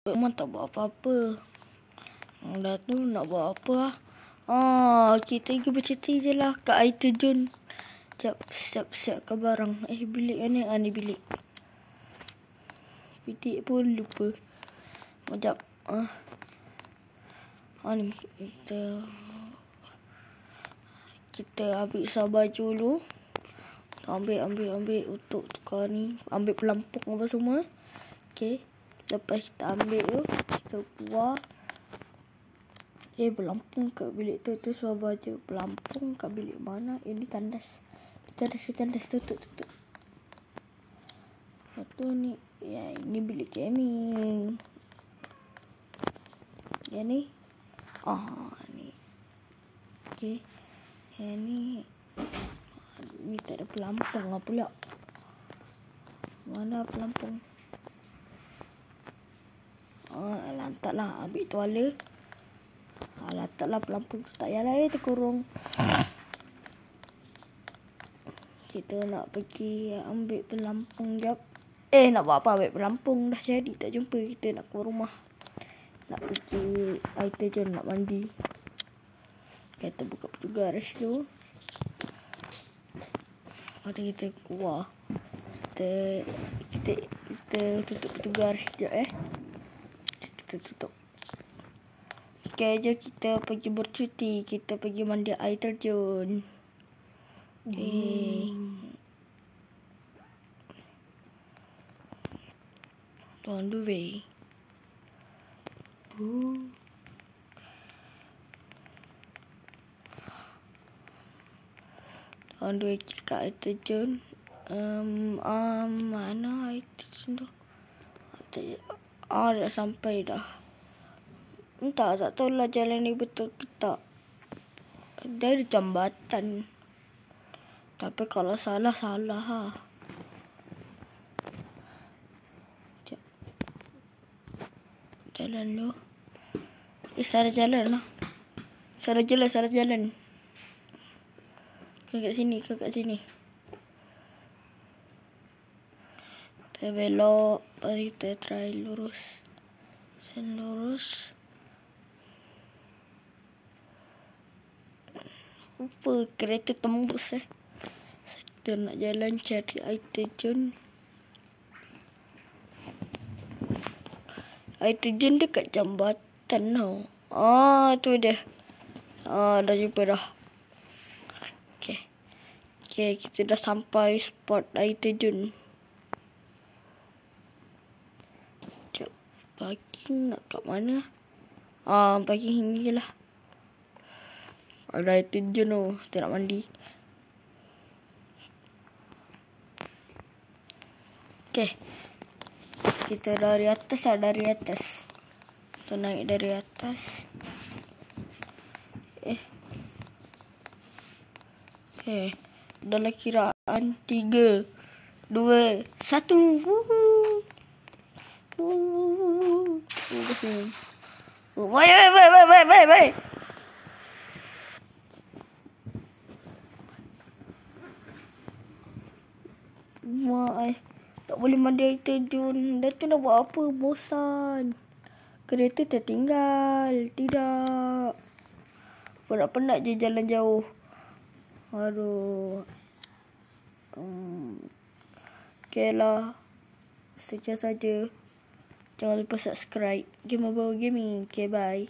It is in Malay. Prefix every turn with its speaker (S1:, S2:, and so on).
S1: Memang tak buat apa-apa. Dah tu nak buat apa lah. Kita pergi bercuti je lah kat air terjun. Sekejap, siap-siapkan barang. Bilik mana? Ni bilik. Bilik pun lupa. Sekejap. Ni kita ambil sah baju dulu. Ambil untuk tukar ni. Ambil pelampung apa semua. Okay. Lepas kita ambil tu, kita keluar. Pelampung kat bilik tu suruh baju. Pelampung kat bilik mana? Ini tandas. Tandas. Tutup. Satu ni. Ini bilik gaming. Yang ni. Ni. Okay. Yang ni. Ni tak ada pelampung lah pula. Mana pelampung? Lantaklah ambil tuala. Letaklah pelampung tu. Tak payahlah terkurung. Kita nak pergi ambil pelampung jap. Nak buat apa ambil pelampung? Dah jadi tak jumpa. Kita nak keluar rumah. Nak pergi air terjun, nak mandi. Kita buka petugas dulu. Lepas tu kita keluar. Kita tutup petugas sekejap Kita tutup. Okay, jom kita pergi bercuti. Kita pergi mandi air terjun. On the way. On the way kat air terjun. Mana air terjun tu? Dah sampai dah. Tak tahulah jalan ni betul ke tak. Dari jambatan. Tapi kalau salah lah. Jalan lu. Salah jalan lah. Salah jalan. Kat sini. Kita belok. Lepas kita try lurus. Apa kereta tembus Kita nak jalan cari air terjun. Air terjun dekat jambatan tau. Tu dia. Dah jumpa dah. Okay, kita dah sampai spot air terjun. Sekejap. Parking nak kat mana? Parking ni je lah. Ada air terjun tu. Kita nak mandi. Okay. Kita dari atas. Kita naik dari atas. Okay. Dalam kiraan 3, 2, 1. Baik. Tak boleh mandi air terjun. Dah tu nak buat apa? Bosan. Kereta tertinggal. Tidak. Penat je jalan jauh. Aduh. Okay lah. Sekian saja. Jangan lupa subscribe Game Over Gaming. Okay, bye.